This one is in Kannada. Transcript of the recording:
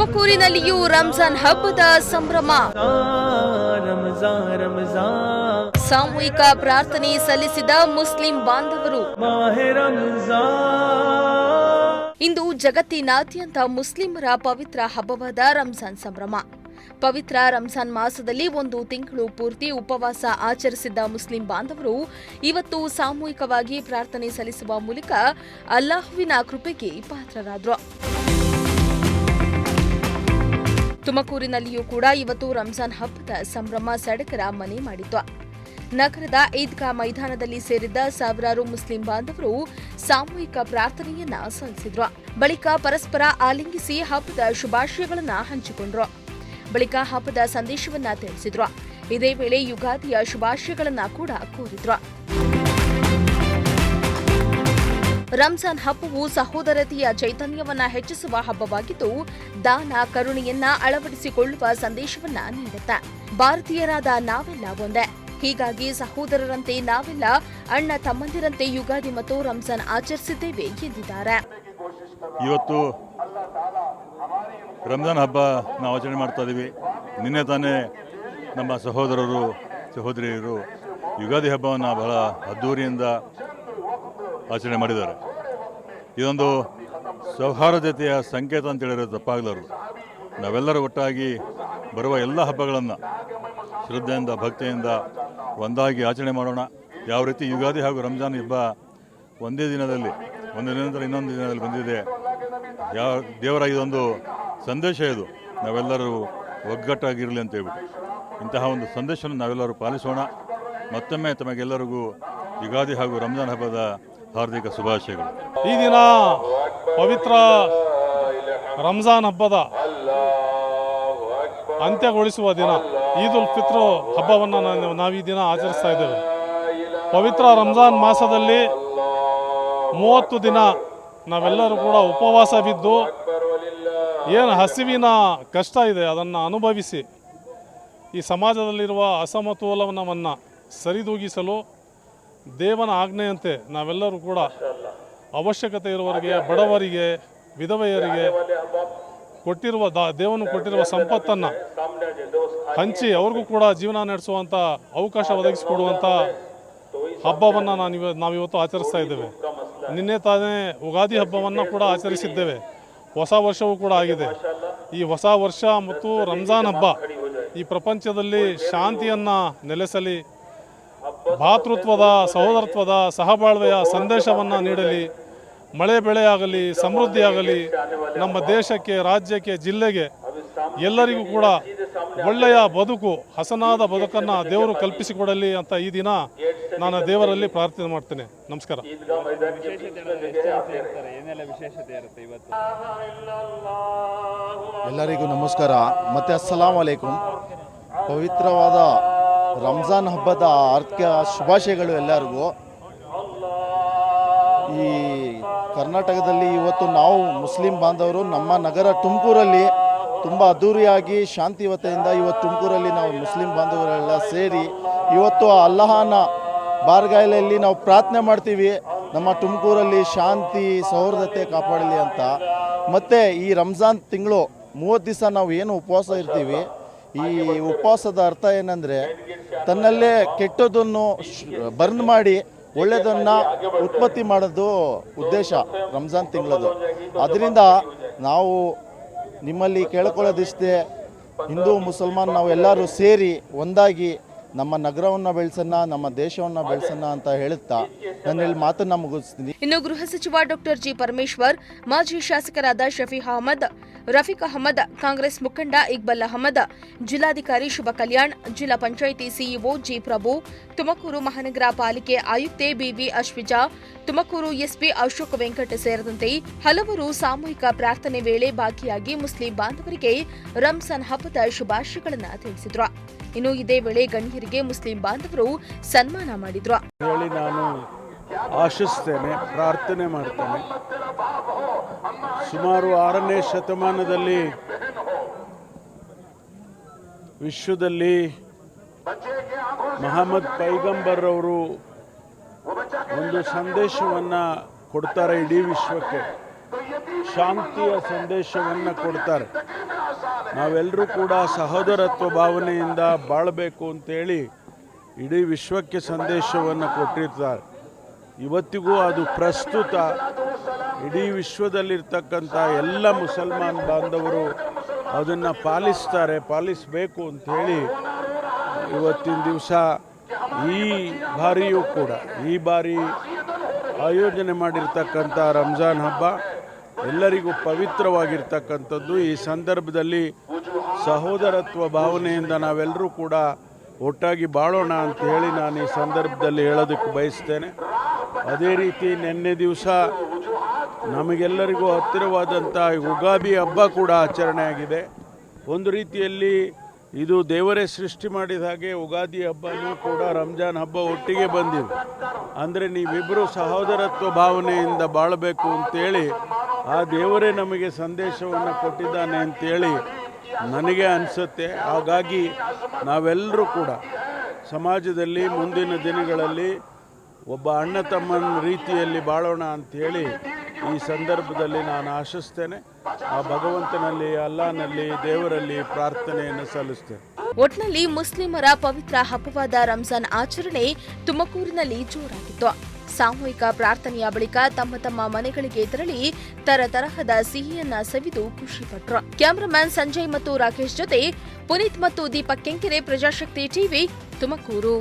ತುಮಕೂರಿನಲ್ಲಿಯೂ ರಂಜಾನ್ ಹಬ್ಬದ ಸಂಭ್ರಮ. ಸಾಮೂಹಿಕ ಪ್ರಾರ್ಥನೆ ಸಲ್ಲಿಸಿದ ಮುಸ್ಲಿಂ ಬಾಂಧವರು. ಇಂದು ಜಗತ್ತಿನಾದ್ಯಂತ ಮುಸ್ಲಿಮರ ಪವಿತ್ರ ಹಬ್ಬವಾದ ರಂಜಾನ್ ಸಂಭ್ರಮ. ಪವಿತ್ರ ರಂಜಾನ್ ಮಾಸದಲ್ಲಿ ಒಂದು ತಿಂಗಳು ಪೂರ್ತಿ ಉಪವಾಸ ಆಚರಿಸಿದ್ದ ಮುಸ್ಲಿಂ ಬಾಂಧವರು ಇವತ್ತು ಸಾಮೂಹಿಕವಾಗಿ ಪ್ರಾರ್ಥನೆ ಸಲ್ಲಿಸುವ ಮೂಲಕ ಅಲ್ಲಾಹುವಿನ ಕೃಪೆಗೆ ಪಾತ್ರರಾದರು. ತುಮಕೂರಿನಲ್ಲಿಯೂ ಕೂಡ ಇವತ್ತು ರಂಜಾನ್ ಹಬ್ಬದ ಸಂಭ್ರಮ ಸಡಗರ ಮನೆ ಮಾಡಿತ್ತು. ನಗರದ ಈದ್ಗಾ ಮೈದಾನದಲ್ಲಿ ಸೇರಿದ್ದ ಸಾವಿರಾರು ಮುಸ್ಲಿಂ ಬಾಂಧವರು ಸಾಮೂಹಿಕ ಪ್ರಾರ್ಥನೆಯನ್ನ ಸಲ್ಲಿಸಿದ್ರು. ಬಳಿಕ ಪರಸ್ಪರ ಆಲಿಂಗಿಸಿ ಹಬ್ಬದ ಶುಭಾಶಯಗಳನ್ನು ಹಂಚಿಕೊಂಡ್ರು. ಬಳಿಕ ಹಬ್ಬದ ಸಂದೇಶವನ್ನ ತಿಳಿಸಿದ್ರು. ಇದೇ ವೇಳೆ ಯುಗಾದಿಯ ಶುಭಾಶಯಗಳನ್ನ ಕೂಡ ಕೋರಿದ್ರು. ರಂಜಾನ್ ಹಬ್ಬವು ಸಹೋದರತೆಯ ಚೈತನ್ಯವನ್ನ ಹೆಚ್ಚಿಸುವ ಹಬ್ಬವಾಗಿದ್ದು, ದಾನ ಕರುಣೆಯನ್ನ ಅಳವಡಿಸಿಕೊಳ್ಳುವ ಸಂದೇಶವನ್ನ ನೀಡುತ್ತೆ. ಭಾರತೀಯರಾದ ನಾವೆಲ್ಲ ಒಂದೇ, ಹೀಗಾಗಿ ಸಹೋದರರಂತೆ ನಾವೆಲ್ಲ ಅಣ್ಣ ತಮ್ಮಂದಿರಂತೆ ಯುಗಾದಿ ಮತ್ತು ರಂಜಾನ್ ಆಚರಿಸಿದ್ದೇವೆ ಎಂದಿದ್ದಾರೆ. ಇವತ್ತು ರಂಜಾನ್ ಹಬ್ಬ ನಾವು ಆಚರಣೆ ಮಾಡ್ತಾ ಇದ್ದೀವಿ. ನಿನ್ನೆ ತಾನೇ ನಮ್ಮ ಸಹೋದರರು ಸಹೋದರಿಯರು ಯುಗಾದಿ ಹಬ್ಬವನ್ನು ಬಹಳ ಅದ್ದೂರಿಯಿಂದ ಆಚರಣೆ ಮಾಡಿದ್ದಾರೆ. ಇದೊಂದು ಸೌಹಾರ್ದತೆಯ ಸಂಕೇತ ಅಂತ ಹೇಳಿದ್ರೆ ತಪ್ಪಾಗಲಾರದು. ನಾವೆಲ್ಲರೂ ಒಟ್ಟಾಗಿ ಬರುವ ಎಲ್ಲ ಹಬ್ಬಗಳನ್ನು ಶ್ರದ್ಧೆಯಿಂದ ಭಕ್ತಿಯಿಂದ ಒಂದಾಗಿ ಆಚರಣೆ ಮಾಡೋಣ. ಯಾವ ರೀತಿ ಯುಗಾದಿ ಹಾಗೂ ರಂಜಾನ್ ಹಬ್ಬ ಒಂದೇ ದಿನದಲ್ಲಿ ಒಂದು ದಿನದ ಇನ್ನೊಂದು ದಿನದಲ್ಲಿ ಬಂದಿದೆ. ಯಾವ ದೇವರ ಇದೊಂದು ಸಂದೇಶ ಇದು, ನಾವೆಲ್ಲರೂ ಒಗ್ಗಟ್ಟಾಗಿರಲಿ ಅಂತ ಹೇಳ್ಬಿಟ್ಟು ಇಂತಹ ಒಂದು ಸಂದೇಶವನ್ನು ನಾವೆಲ್ಲರೂ ಪಾಲಿಸೋಣ. ಮತ್ತೊಮ್ಮೆ ತಮಗೆಲ್ಲರಿಗೂ ಯುಗಾದಿ ಹಾಗೂ ರಂಜಾನ್ ಹಬ್ಬದ ಹಾರ್ದಿಕ ಶುಭಾಶಯಗಳು. ಈ ದಿನ ಪವಿತ್ರ ರಂಜಾನ್ ಹಬ್ಬದ ಅಂತ್ಯಗೊಳಿಸುವ ದಿನ ಈದ್ ಉಲ್ ಫಿತ್ರ್ ಹಬ್ಬವನ್ನು ನಾವು ಈ ದಿನ ಆಚರಿಸ್ತಾ ಇದ್ದೇವೆ. ಪವಿತ್ರ ರಂಜಾನ್ ಮಾಸದಲ್ಲಿ 30 ದಿನ ನಾವೆಲ್ಲರೂ ಕೂಡ ಉಪವಾಸ ಬಿದ್ದು ಏನು ಹಸಿವಿನ ಕಷ್ಟ ಇದೆ ಅದನ್ನು ಅನುಭವಿಸಿ ಈ ಸಮಾಜದಲ್ಲಿರುವ ಅಸಮತೋಲನವನ್ನು ಸರಿದೂಗಿಸಲು ದೇವನ ಆಜ್ಞೆಯಂತೆ ನಾವೆಲ್ಲರೂ ಕೂಡ ಅವಶ್ಯಕತೆ ಇರುವವರಿಗೆ, ಬಡವರಿಗೆ, ವಿಧವೆಯರಿಗೆ ಕೊಟ್ಟಿರುವ ದೇವನು ಕೊಟ್ಟಿರುವ ಸಂಪತ್ತನ್ನು ಹಂಚಿ ಅವ್ರಿಗೂ ಕೂಡ ಜೀವನ ನಡೆಸುವಂಥ ಅವಕಾಶ ಒದಗಿಸಿಕೊಡುವಂಥ ಹಬ್ಬವನ್ನು ನಾವಿವತ್ತು ಆಚರಿಸ್ತಾ ಇದ್ದೇವೆ. ನಿನ್ನೆ ತಾನೇ ಯುಗಾದಿ ಹಬ್ಬವನ್ನು ಕೂಡ ಆಚರಿಸಿದ್ದೇವೆ. ಹೊಸ ವರ್ಷವೂ ಕೂಡ ಆಗಿದೆ. ಈ ಹೊಸ ವರ್ಷ ಮತ್ತು ರಂಜಾನ್ ಹಬ್ಬ ಈ ಪ್ರಪಂಚದಲ್ಲಿ ಶಾಂತಿಯನ್ನು ನೆಲೆಸಲಿ, ಭಾತೃತ್ವದ, ಸಹೋದರತ್ವದ, ಸಹಬಾಳ್ವೆಯ ಸಂದೇಶವನ್ನು ನೀಡಲಿ, ಮಳೆ ಬೆಳೆಯಾಗಲಿ, ಸಮೃದ್ಧಿಯಾಗಲಿ, ನಮ್ಮ ದೇಶಕ್ಕೆ, ರಾಜ್ಯಕ್ಕೆ, ಜಿಲ್ಲೆಗೆ ಎಲ್ಲರಿಗೂ ಕೂಡ ಒಳ್ಳೆಯ ಬದುಕು, ಹಸನಾದ ಬದುಕನ್ನು ದೇವರು ಕಲ್ಪಿಸಿಕೊಡಲಿ ಅಂತ ಈ ದಿನ ನಾನು ದೇವರಲ್ಲಿ ಪ್ರಾರ್ಥನೆ ಮಾಡ್ತೇನೆ. ನಮಸ್ಕಾರ. ಎಲ್ಲರಿಗೂ ನಮಸ್ಕಾರ ಮತ್ತು ಅಸ್ಸಲಾಂ ಅಲೈಕುಂ. ಪವಿತ್ರವಾದ ರಂಜಾನ್ ಹಬ್ಬದ ಆರ್ಥಿಕ ಶುಭಾಶಯಗಳು ಎಲ್ಲರಿಗೂ. ಈ ಕರ್ನಾಟಕದಲ್ಲಿ ಇವತ್ತು ನಾವು ಮುಸ್ಲಿಂ ಬಾಂಧವರು ನಮ್ಮ ನಗರ ತುಮಕೂರಲ್ಲಿ ತುಂಬ ಅದ್ಧೂರಿಯಾಗಿ ಶಾಂತಿಯುತದಿಂದ ಇವತ್ತು ತುಮಕೂರಲ್ಲಿ ನಾವು ಮುಸ್ಲಿಂ ಬಾಂಧವರೆಲ್ಲ ಸೇರಿ ಇವತ್ತು ಅಲ್ಲಾಹನ ಬಾರ್ಗಾಯಿಲೆಯಲ್ಲಿ ನಾವು ಪ್ರಾರ್ಥನೆ ಮಾಡ್ತೀವಿ, ನಮ್ಮ ತುಮಕೂರಲ್ಲಿ ಶಾಂತಿ ಸೌಹಾರ್ದತೆ ಕಾಪಾಡಲಿ ಅಂತ. ಮತ್ತು ಈ ರಂಜಾನ್ ತಿಂಗಳು 30 ದಿವಸ ನಾವು ಏನು ಉಪವಾಸ ಇರ್ತೀವಿ, ಈ ಉಪವಾಸದ ಅರ್ಥ ಏನಂದರೆ ತನ್ನಲ್ಲೇ ಕೆಟ್ಟದನ್ನು ಬರ್ನ್ ಮಾಡಿ ಒಳ್ಳೆಯದನ್ನು ಉತ್ಪತ್ತಿ ಮಾಡೋದು ಉದ್ದೇಶ ರಂಜಾನ್ ತಿಂಗಳದು. ಅದರಿಂದ ನಾವು ನಿಮ್ಮಲ್ಲಿ ಕೇಳ್ಕೊಳ್ಳೋದಿಷ್ಟೇ, ಹಿಂದೂ ಮುಸಲ್ಮಾನ್ ನಾವೆಲ್ಲರೂ ಸೇರಿ ಒಂದಾಗಿ ನಮ್ಮ ನಗರವನ್ನು ಬೆಳೆಸೋಣ, ನಮ್ಮ ದೇಶವನ್ನು ಬೆಳೆಸೋಣ ಅಂತ ಹೇಳುತ್ತಾ ನಾನು ಇಲ್ಲಿ ಮಾತನ್ನು ಮುಗಿಸ್ತೀನಿ. ಇನ್ನು ಗೃಹ ಸಚಿವ ಡಾಕ್ಟರ್ ಜಿ ಪರಮೇಶ್ವರ್, ಮಾಜಿ ಶಾಸಕರಾದ ಶಫೀಕ್ ಅಹಮದ್, ರಫೀಕ್ ಅಹಮದ್, ಕಾಂಗ್ರೆಸ್ ಮುಖಂಡ ಇಕ್ಬಲ್ ಅಹಮದ್, ಜಿಲ್ಲಾಧಿಕಾರಿ ಶುಭ ಕಲ್ಯಾಣ್, ಜಿಲ್ಲಾ ಪಂಚಾಯಿತಿ ಸಿಇಒ ಜಿ ಪ್ರಭು, ತುಮಕೂರು ಮಹಾನಗರ ಪಾಲಿಕೆ ಆಯುಕ್ತೆ ಬಿವಿ ಅಶ್ವಿಜಾ, ತುಮಕೂರು ಎಸ್ಪಿ ಅಶೋಕ್ ವೆಂಕಟ್ ಸೇರಿದಂತೆ ಹಲವರು ಸಾಮೂಹಿಕ ಪ್ರಾರ್ಥನೆ ವೇಳೆ ಭಾಗಿಯಾಗಿ ಮುಸ್ಲಿಂ ಬಾಂಧವರಿಗೆ ರಂಜಾನ್ ಹಬ್ಬದ ಶುಭಾಶಯಗಳನ್ನು ತಿಳಿಸಿದ್ರು. ಇನ್ನು ಇದೇ ವೇಳೆ ಗಣ್ಯರಿಗೆ ಮುಸ್ಲಿಂ ಬಾಂಧವರು ಸನ್ಮಾನ ಮಾಡಿದ್ರು. ನಾನು ಆಶಿಸ್ತೇನೆ, ಪ್ರಾರ್ಥನೆ ಮಾಡ್ತೇನೆ. ಸುಮಾರು 6ನೇ ಶತಮಾನದಲ್ಲಿ ವಿಶ್ವದಲ್ಲಿ ಮಹಮ್ಮದ್ ಪೈಗಂಬರ್ ಅವರು ಒಂದು ಸಂದೇಶವನ್ನು ಕೊಡ್ತಾರೆ, ಇಡೀ ವಿಶ್ವಕ್ಕೆ ಶಾಂತಿಯ ಸಂದೇಶವನ್ನು ಕೊಡ್ತಾರೆ. ನಾವೆಲ್ಲರೂ ಕೂಡ ಸಹೋದರತ್ವ ಭಾವನೆಯಿಂದ ಬಾಳಬೇಕು ಅಂತೇಳಿ ಇಡೀ ವಿಶ್ವಕ್ಕೆ ಸಂದೇಶವನ್ನು ಕೊಟ್ಟಿರ್ತಾರೆ. ಇವತ್ತಿಗೂ ಅದು ಪ್ರಸ್ತುತ. ಇಡೀ ವಿಶ್ವದಲ್ಲಿರ್ತಕ್ಕಂಥ ಎಲ್ಲ ಮುಸಲ್ಮಾನ್ ಬಾಂಧವರು ಅದನ್ನು ಪಾಲಿಸಬೇಕು ಅಂಥೇಳಿ ಇವತ್ತಿನ ದಿವಸ ಈ ಬಾರಿ ಆಯೋಜನೆ ಮಾಡಿರ್ತಕ್ಕಂಥ ರಂಜಾನ್ ಹಬ್ಬ ಎಲ್ಲರಿಗೂ ಪವಿತ್ರವಾಗಿರ್ತಕ್ಕಂಥದ್ದು. ಈ ಸಂದರ್ಭದಲ್ಲಿ ಸಹೋದರತ್ವ ಭಾವನೆಯಿಂದ ನಾವೆಲ್ಲರೂ ಕೂಡ ಒಟ್ಟಾಗಿ ಬಾಳೋಣ ಅಂತ ಹೇಳಿ ನಾನು ಈ ಸಂದರ್ಭದಲ್ಲಿ ಹೇಳೋದಕ್ಕೆ ಬಯಸ್ತೇನೆ. ಅದೇ ರೀತಿ ನಿನ್ನೆ ದಿವಸ ನಮಗೆಲ್ಲರಿಗೂ ಹತ್ತಿರವಾದಂಥ ಯುಗಾದಿ ಹಬ್ಬ ಕೂಡ ಆಚರಣೆ ಆಗಿದೆ. ಒಂದು ರೀತಿಯಲ್ಲಿ ಇದು ದೇವರೇ ಸೃಷ್ಟಿ ಮಾಡಿದ ಹಾಗೆ ಯುಗಾದಿ ಹಬ್ಬನೂ ಕೂಡ ರಂಜಾನ್ ಹಬ್ಬ ಒಟ್ಟಿಗೆ ಬಂದಿದೆ. ಅಂದರೆ ನೀವಿಬ್ಬರು ಸಹೋದರತ್ವ ಭಾವನೆಯಿಂದ ಬಾಳಬೇಕು ಅಂತೇಳಿ ಆ ದೇವರೇ ನಮಗೆ ಸಂದೇಶವನ್ನು ಕೊಟ್ಟಿದ್ದಾನೆ ಅಂತೇಳಿ ನನಗೆ ಅನಿಸುತ್ತೆ. ಹಾಗಾಗಿ ನಾವೆಲ್ಲರೂ ಕೂಡ ಸಮಾಜದಲ್ಲಿ ಮುಂದಿನ ದಿನಗಳಲ್ಲಿ ಒಬ್ಬ ಅಣ್ಣ ತಮ್ಮನ ರೀತಿಯಲ್ಲಿ ಬಾಳೋಣ ಅಂಥೇಳಿ ಈ ಸಂದರ್ಭದಲ್ಲಿ ನಾನು ಆಶಿಸ್ತೇನೆ. ಆ ಭಗವಂತನಲ್ಲಿ, ಅಲ್ಲಾನಲ್ಲಿ, ದೇವರಲ್ಲಿ ಪ್ರಾರ್ಥನೆಯನ್ನು ಸಲ್ಲಿಸ್ತೇನೆ. ಒಟ್ನಲ್ಲಿ ಮುಸ್ಲಿಮರ ಪವಿತ್ರ ಹಬ್ಬವಾದ ರಂಜಾನ್ ಆಚರಣೆ ತುಮಕೂರಿನಲ್ಲಿ ಜೋರಾಗಿತ್ತು. ಸಾಮೂಹಿಕ ಪ್ರಾರ್ಥನೆಯ ಬಳಿಕ ತಮ್ಮ ತಮ್ಮ ಮನೆಗಳಿಗೆ ತೆರಳಿ ತರತರಹದ ಸಿಹಿಯನ್ನ ಸವಿದು ಖುಷಿಪಟ್ರು. ಕ್ಯಾಮರಾಮನ್ ಸಂಜಯ್ ಮತ್ತು ರಾಕೇಶ್ ಜೊತೆ ಪುನೀತ್ ಮತ್ತು ದೀಪಕ್ ಕೆಂಕೆರೆ, ಪ್ರಜಾಶಕ್ತಿ ಟಿವಿ, ತುಮಕೂರು.